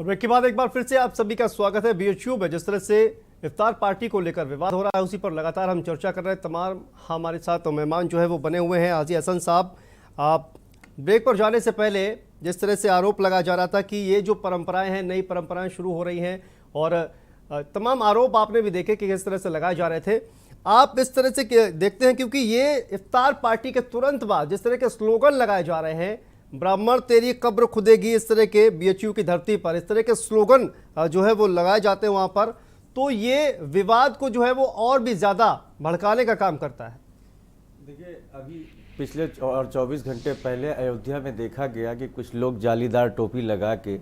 और ब्रेक के बाद एक बार फिर से आप सभी का स्वागत है बीएचयू में। जिस तरह से इफ्तार पार्टी को लेकर विवाद हो रहा है उसी पर लगातार हम चर्चा कर रहे हैं। तमाम हमारे साथ तो मेहमान जो है वो बने हुए हैं। हाजी हसन साहब, आप ब्रेक पर जाने से पहले जिस तरह से आरोप लगाया जा रहा था कि ये जो परंपराएं हैं, नई परंपराएं शुरू हो रही हैं और तमाम आरोप आपने भी देखे कि किस तरह से लगाए जा रहे थे। आप इस तरह से देखते हैं क्योंकि ये इफ्तार पार्टी के तुरंत बाद जिस तरह के स्लोगन लगाए जा रहे हैं, ब्राह्मण तेरी कब्र खुदेगी, इस तरह के बीएचयू की धरती पर इस तरह के स्लोगन जो है वो लगाए जाते हैं वहाँ पर, तो ये विवाद को जो है वो और भी ज़्यादा भड़काने का काम करता है। देखिए, अभी पिछले 24 घंटे पहले अयोध्या में देखा गया कि कुछ लोग जालीदार टोपी लगा के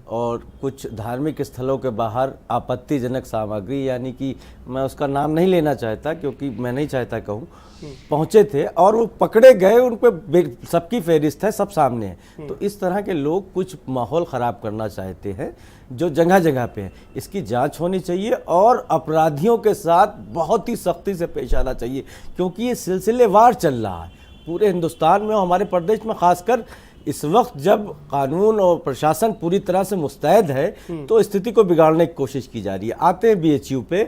और कुछ धार्मिक स्थलों के बाहर आपत्तिजनक सामग्री, यानी कि मैं उसका नाम नहीं लेना चाहता क्योंकि मैं नहीं चाहता कहूँ, पहुंचे थे और वो पकड़े गए। उन पर सबकी फहरिस्त है, सब सामने है। तो इस तरह के लोग कुछ माहौल ख़राब करना चाहते हैं जो जगह जगह पे है। इसकी जांच होनी चाहिए और अपराधियों के साथ बहुत ही सख्ती से पेश आना चाहिए क्योंकि ये सिलसिलेवार चल रहा है पूरे हिंदुस्तान में और हमारे प्रदेश में खासकर। इस वक्त जब कानून और प्रशासन पूरी तरह से मुस्तैद है तो स्थिति को बिगाड़ने की कोशिश की जा रही है। आते हैं बीएचयू पे,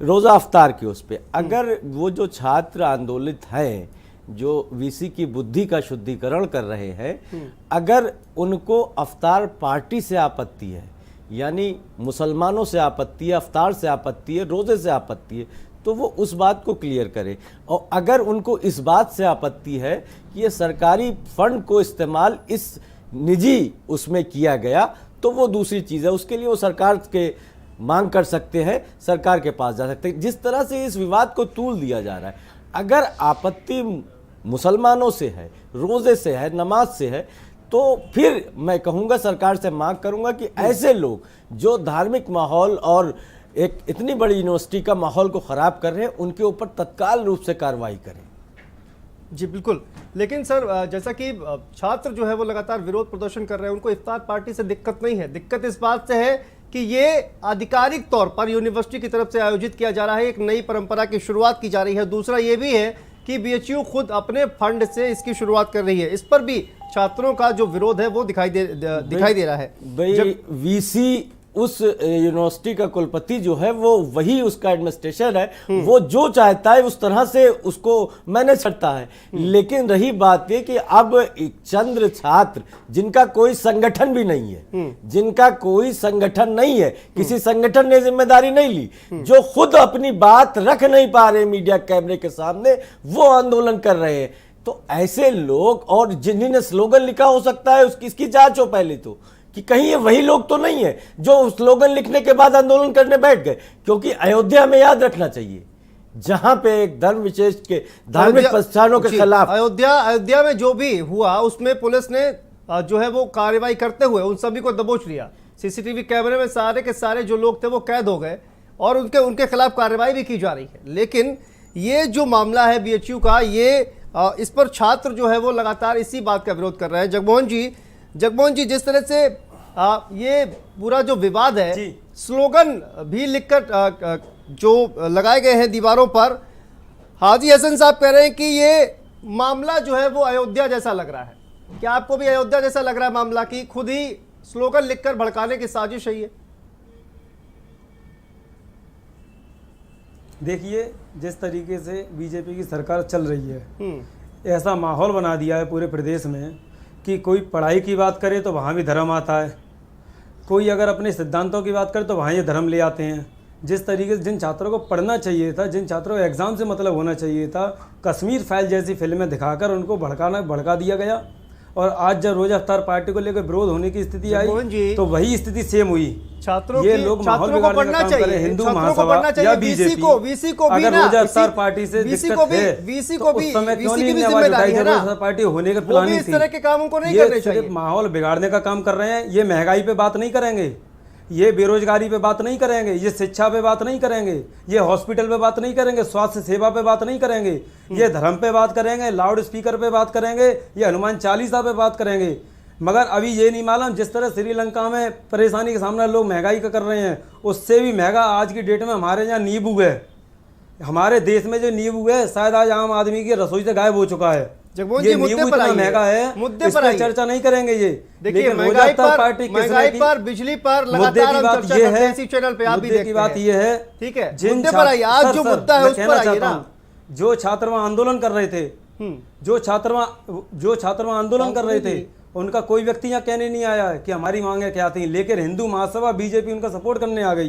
रोज़ा अफ्तार के उस पे, अगर वो जो छात्र आंदोलित हैं जो वीसी की बुद्धि का शुद्धिकरण कर रहे हैं, अगर उनको अफ्तार पार्टी से आपत्ति है, यानी मुसलमानों से आपत्ति है, अफ्तार से आपत्ति है, रोज़े से आपत्ति है, तो वो उस बात को क्लियर करें। और अगर उनको इस बात से आपत्ति है कि ये सरकारी फंड को इस्तेमाल इस निजी उसमें किया गया, तो वो दूसरी चीज़ है। उसके लिए वो सरकार के मांग कर सकते हैं, सरकार के पास जा सकते हैं। जिस तरह से इस विवाद को तूल दिया जा रहा है, अगर आपत्ति मुसलमानों से है, रोज़े से है, नमाज से है, तो फिर मैं कहूँगा, सरकार से मांग करूँगा कि ऐसे लोग जो धार्मिक माहौल और एक इतनी बड़ी यूनिवर्सिटी का माहौल को ख़राब कर रहे हैं, उनके ऊपर तत्काल रूप से कार्रवाई करें। जी बिल्कुल। लेकिन सर, जैसा कि छात्र जो है वो लगातार विरोध प्रदर्शन कर रहे हैं, उनको इफ्तार पार्टी से दिक्कत नहीं है। दिक्कत इस बात से है कि ये आधिकारिक तौर पर यूनिवर्सिटी की तरफ से आयोजित किया जा रहा है, एक नई परंपरा की शुरुआत की जा रही है। दूसरा ये भी है कि बीएचयू खुद अपने फंड से इसकी शुरुआत कर रही है। इस पर भी छात्रों का जो विरोध है वो दिखाई दे रहा है। भाई वीसी उस यूनिवर्सिटी का कुलपति जो है वो वही उसका एडमिनिस्ट्रेशन है, वो जो चाहता है उस तरह से उसको मैनेज करता है। लेकिन रही बात ये कि अब चंद्र छात्र जिनका कोई संगठन भी नहीं है, जिनका कोई संगठन नहीं है, किसी संगठन ने जिम्मेदारी नहीं ली, जो खुद अपनी बात रख नहीं पा रहे मीडिया कैमरे के सामने, वो आंदोलन कर रहे हैं। तो ऐसे लोग, और जिन्होंने स्लोगन लिखा हो सकता है इसकी जांच हो पहले तो, कि कहीं ये वही लोग तो नहीं है जो स्लोगन लिखने के बाद आंदोलन करने बैठ गए। क्योंकि अयोध्या में याद रखना चाहिए, जहां पे एक धर्म विशेष के धार्मिक प्रतिष्ठानों के खिलाफ अयोध्या में जो भी हुआ उसमें पुलिस ने जो है वो कार्रवाई करते हुए उन सभी को दबोच लिया। सीसीटीवी कैमरे में सारे के सारे जो लोग थे वो कैद हो गए और उनके खिलाफ कार्रवाई भी की जा रही है। लेकिन ये जो मामला है बीएचयू का, ये इस पर छात्र जो है वो लगातार इसी बात का विरोध कर रहे हैं। जगमोहन जी, जिस तरह से ये पूरा जो विवाद है, स्लोगन भी लिखकर जो लगाए गए हैं दीवारों पर, हाजी हसन साहब कह रहे हैं कि ये मामला जो है वो अयोध्या जैसा लग रहा है। क्या आपको भी अयोध्या जैसा लग रहा है मामला, कि खुद ही स्लोगन लिखकर भड़काने की साजिश है ये? देखिए, जिस तरीके से बीजेपी की सरकार चल रही है, ऐसा माहौल बना दिया है पूरे प्रदेश में कि कोई पढ़ाई की बात करे तो वहाँ भी धर्म आता है, कोई अगर अपने सिद्धांतों की बात करे तो वहाँ ये धर्म ले आते हैं। जिस तरीके से जिन छात्रों को पढ़ना चाहिए था, जिन छात्रों को एग्ज़ाम से मतलब होना चाहिए था, कश्मीर फाइल जैसी फिल्में दिखाकर उनको भड़का दिया गया। और आज जब रोज़ा अफ्तार पार्टी को लेकर विरोध होने की स्थिति आई तो वही स्थिति सेम हुई। ये लोग माहौल बिगाड़ने का काम कर रहे हैं। हिंदू महासभा या बीजेपी को अगर रोज़ा अफ्तार पार्टी से दिक्कत है तो उस समय क्यों नहीं आवाज उठाई जब रोज़ा पार्टी होने का प्लानिंग थी। इस तरह के कामों को नहीं ये करने चाहिए। सिर्फ माहौल बिगाड़ने का काम कर रहे हैं। ये महंगाई पे बात नहीं करेंगे, ये बेरोजगारी पे बात नहीं करेंगे, ये शिक्षा पे बात नहीं करेंगे, ये हॉस्पिटल पे बात नहीं करेंगे, स्वास्थ्य सेवा पे बात नहीं करेंगे, ये धर्म पे बात करेंगे, लाउड स्पीकर पे बात करेंगे, ये हनुमान चालीसा पे बात करेंगे। मगर अभी ये नहीं मालूम जिस तरह श्रीलंका में परेशानी के सामना लोग महंगाई का कर रहे हैं, उससे भी महंगा आज की डेट में हमारे यहाँ नींबू है। हमारे देश में जो नींबू है शायद आज आम आदमी की रसोई से गायब हो चुका है। जगमोहन ये जी, मुद्दे नींबू पर इतना आइए। महंगा है, मुद्दे इस पर पर आइए। चर्चा नहीं करेंगे ये। देखिए, लेकिन महंगाई रोजगार पार्टी किस तरह की- पर, बिजली पर मुद्दे लगातार की हम बात चर्चा ये करते हैं है, इसी चैनल पे, आप भी मुद्दे देखते की बात हैं। ये है, ठीक है, जिन मुद्दे पर आइए, आज सर, जो सर, मुद्दा है मैं उस पर कहना आइए चाहता ना। हूं, जो छात्र वहां आंदोलन कर रहे थे, जो छात्र वहां आंदोलन कर रहे थे, उनका कोई व्यक्ति यहाँ कहने नहीं आया है कि हमारी मांगे क्या थी। लेकिन हिंदू महासभा बीजेपी उनका सपोर्ट करने आ गई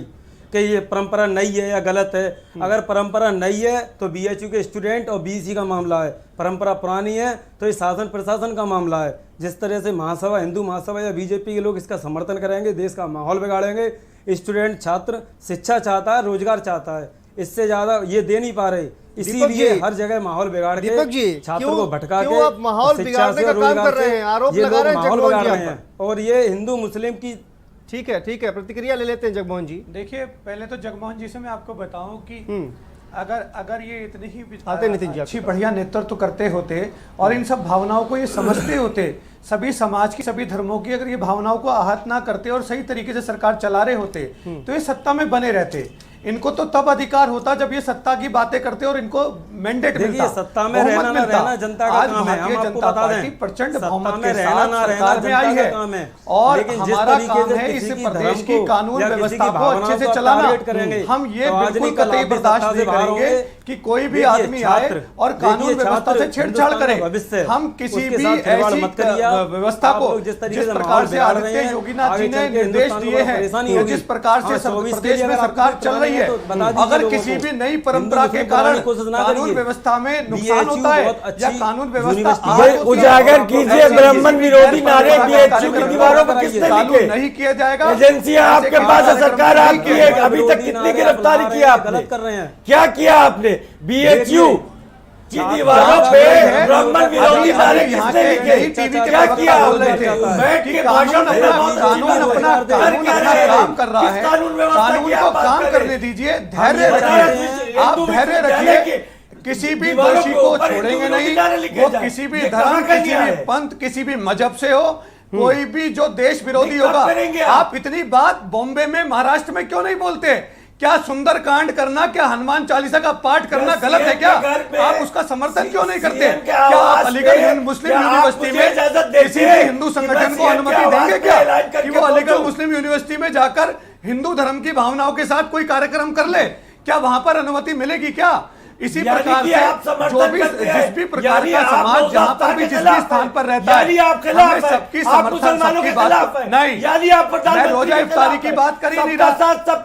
कि ये परंपरा नई है या गलत है। अगर परंपरा नई है तो बीएचयू के स्टूडेंट और बीसी का मामला है, परंपरा पुरानी है तो ये शासन प्रशासन का मामला है। जिस तरह से महासभा, हिंदू महासभा या बीजेपी के लोग इसका समर्थन करेंगे, देश का माहौल बिगाड़ेंगे। स्टूडेंट, छात्र शिक्षा चाहता है, रोजगार चाहता है, इससे ज्यादा ये दे नहीं पा रहे। इसीलिए हर जगह माहौल बिगाड़ के, दीपक जी, छात्रों को भटका क्यों के आप माहौल शिक्षा बिगाड़ने से का और काम रोजगार कर रहे से हैं? आरोप ये लगा लोग रहे हैं माहौल जगमोहन बिगाड़ जी रहे आप हैं। और ये हिंदू मुस्लिम की ठीक है, प्रतिक्रिया ले लेते हैं जगमोहन जी। देखिए, पहले तो जगमोहन जी से मैं आपको बताऊं कि अगर ये इतनी ही आते नितिन जी अच्छी बढ़िया नेतृत्व करते होते और इन सब भावनाओं को ये समझते होते, सभी समाज की, सभी धर्मों की, अगर ये भावनाओं को आहत ना करते और सही तरीके से सरकार चला रहे होते तो ये सत्ता में बने रहते। इनको तो तब अधिकार होता जब ये सत्ता की बातें करते और इनको मैंडेट मिलता। सत्ता में रहना ना रहना जनता का काम है। हम आपको बता दें, प्रचंड सत्ता बहुमत में के रहना साथ ना रहना सरकार में आई जनता है का काम है। और लेकिन जिस हमारा तरीके काम से है किसी इस की प्रदेश धर्म की को कानून या किसी व्यवस्था की को भावनाओं अच्छे से को चलाना। टारगेट करेंगे, हम ये तो आज बिल्कुल नहीं कल कतई आप भी बर्दाश्त सत्ता नहीं से बाहर करेंगे होंगे। कि कोई भी देखिए, आदमी आए छात्र, और कानून देखिए, व्यवस्था से छात्र छेड़छाड़ हिंदुस्तान करे। का भविष्य है। हम किसी उसके भी साथ खिलवाड़ ऐसी मत करिए आप। व्यवस्था आप को लोग जिस तरीके जिस से प्रकार माहौल से बिगाड़ रहे आदित्य हैं, योगीनाथ जी आगे ने चल के निर्देश हिंदुस्तान को दिए हैं, परेशानी या होगी। जिस प्रकार हाँ, से 24 प्रदेश में अगर सरकार आपको चल रही है, तो बता दीजिए अगर लोगों किसी को। भी नई हिंदू परंपरा के मुस्लिम कारण बनाने की कोशिश ना कानून करिए। व्यवस्था में नुकसान BHU होता है बहुत अच्छी या कानून व्यवस्था यूनिवर्सिटी आज है। होती है, उजागर तो कीजिए ऐसे ब्राह्मण किसी भी विरोधी गैर नारे परंपरागत बीएचयू की कार्यक्रम दीवारों पर को किसने चालू लिखे? नहीं किया जाएगा। एजेंसियां ऐसे आपके किसी पास है, कार्यक्रम सरकार नहीं आपकी किया है। जाएगा। अभी तक कितनी गिरफ्तारी की आपने? गलत कर रहे हैं। क्या किया आपने? बीएचयू की दीवारों जांच पे हुई है। ब्राह्मण विरोधी अभी नारे यहाँ किसने के लिखे? यही टीवी के क्या प्रवक्ता किया बोल रहे आपने? थे बैठ कि के कानून भाषण अपना काम कर रहा है। किस कानून व्यवस्था कानून की को आप बात काम कर करने रहे हैं? दीजिए, धैर्य हम रखिए, ये आप हिंदू धैर्य विश्वविद्यालय रखिए। के किसी भी दीवारों दोषी के को ऊपर छोड़ेंगे हिंदू नहीं, विरोधी नारे लिखे वो जाएं। किसी भी ये धर्म, कहाँ का किसी न्याय भी है? पंथ, किसी भी मजहब से हो, कोई भी जो देश विरोधी कब होगा। करेंगे आप इतनी बात बॉम्बे में, महाराष्ट्र में क्यों नहीं बोलते? क्या सुंदर कांड करना, क्या हनुमान चालीसा का पाठ करना गलत है क्या? आप उसका समर्थन क्यों नहीं करते? क्या आप अलीगढ़ मुस्लिम यूनिवर्सिटी में किसी भी हिंदू संगठन को अनुमति देंगे क्या कि वो अलीगढ़ मुस्लिम यूनिवर्सिटी में जाकर हिंदू धर्म की भावनाओं के साथ कोई कार्यक्रम कर ले? क्या वहां पर अनुमति मिलेगी क्या? इसी प्रकार से जो भी जिस भी प्रकार का समाज जहां पर भी जिस भी स्थान पर रहता है, हमें सबकी समर्थन, सबकी बात नहीं। मैं रोजा इफ्तारी की बात कर ही नहीं रहा,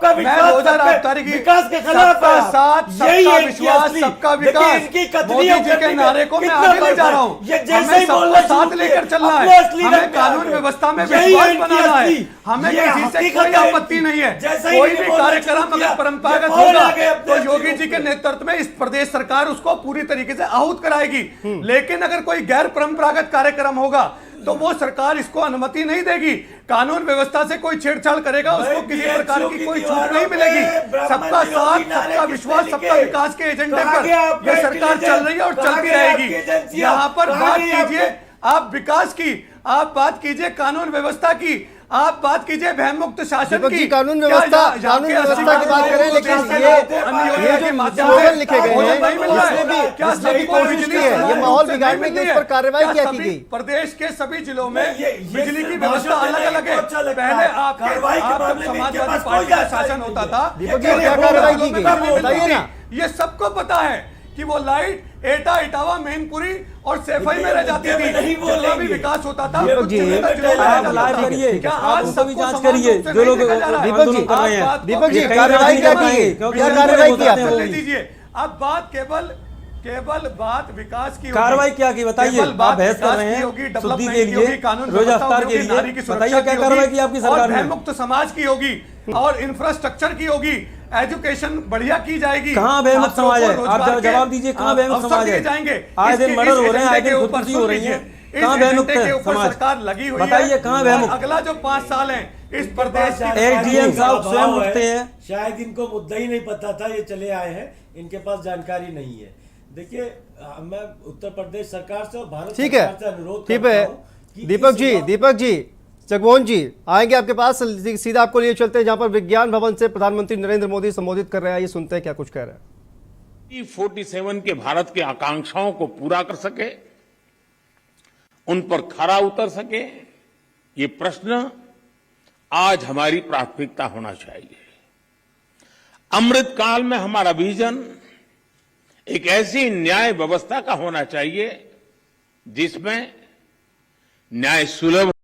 मैं रोजा इफ्तारी की विकास के खिलाफ सबका साथ, सबका विश्वास, सबका विकास, मोदी जी के नारे को मैं आगे ले जा रहा हूँ। हमें सबको साथ लेकर चलना है, हमें कानून व्यवस्था में विश्वास बनाना है, हमें किसी से कोई आपत्ति नहीं है। कोई भी कार्यक्रम अगर परंपरागत होगा तो योगी जी के नेतृत्व में इस प्रदेश सरकार उसको पूरी तरीके से आहूत कराएगी। लेकिन अगर कोई गैर परंपरागत कार्यक्रम होगा तो वो सरकार इसको अनुमति नहीं देगी। कानून व्यवस्था से कोई छेड़छाड़ करेगा, उसको किसी प्रकार की कोई छूट नहीं मिलेगी। सबका साथ, सबका विश्वास, सबका विकास के एजेंडे पर यह सरकार चल रही है और चलती रहेगी। यहाँ पर बात कीजिए आप विकास की, आप बात कीजिए कानून व्यवस्था की, आप बात कीजिए भय मुक्त शासन की। कानून व्यवस्था की बात करें, लेकिन ये जो स्लोगन लिखे गए हैं इसमें भी कोशिश की है ये माहौल बिगाड़ने के उस पर कार्रवाई क्या की गई? प्रदेश के सभी जिलों में बिजली की व्यवस्था अलग अलग है। पहले आपके समाजवादी पार्टी का शासन होता था, दीपक जी क्या कार्रवाई की गई बताइए ना। ये सबको पता है कि वो लाइट एटा, इटावा, मैनपुरी और सैफई में रह जाती थी। जितना भी विकास होता था दीपक जी, क्या आज भी जांच करिए जो लोग दीपक जी कर रहे हैं। दीपक जी कार्रवाई क्या की गई? क्या कार्रवाई की आपने? दीजिए अब बात केवल बात विकास की कार्रवाई क्या की बताइए। आप बहस कर रहे हैं शुद्धि के लिए, रोजा इफ्तार के लिए, बताइए क्या कार्रवाई की आपकी सरकार ने? मुक्त समाज की होगी और इंफ्रास्ट्रक्चर की होगी, एजुकेशन बढ़िया की जाएगी। कहाँ भयमुक्त समाज है? आप जवाब दीजिए, कहाँ भयमुक्त समाज है? आए दिन मर्डर हो रहे हैं, आए दिन खुदकुशी हो रही है, कहाँ भयमुक्त है समाज? सरकार लगी हुई है, बताइए कहाँ भयमुक्त? अगला जो 5 साल है इस प्रदेश की एक डीएम साहब स्वयं उठते हैं। शायद इनको मुद्दा ही नहीं पता था, ये चले आए हैं, इनके पास जानकारी नहीं है। देखिए मैं उत्तर प्रदेश सरकार से और भारत ठीक है, सरकार से अनुरोध ठीक करता है हूं कि दीपक जी जगमोहन जी आएंगे आपके पास, सीधा आपको लिए चलते हैं जहां पर विज्ञान भवन से प्रधानमंत्री नरेंद्र मोदी संबोधित कर रहे हैं। ये सुनते हैं क्या कुछ कह रहे हैं। 47 के भारत की आकांक्षाओं को पूरा कर सके उन पर खरा उतर सके, ये प्रश्न आज हमारी प्राथमिकता होना चाहिए। अमृत काल में हमारा विजन एक ऐसी न्याय व्यवस्था का होना चाहिए जिसमें न्याय सुलभ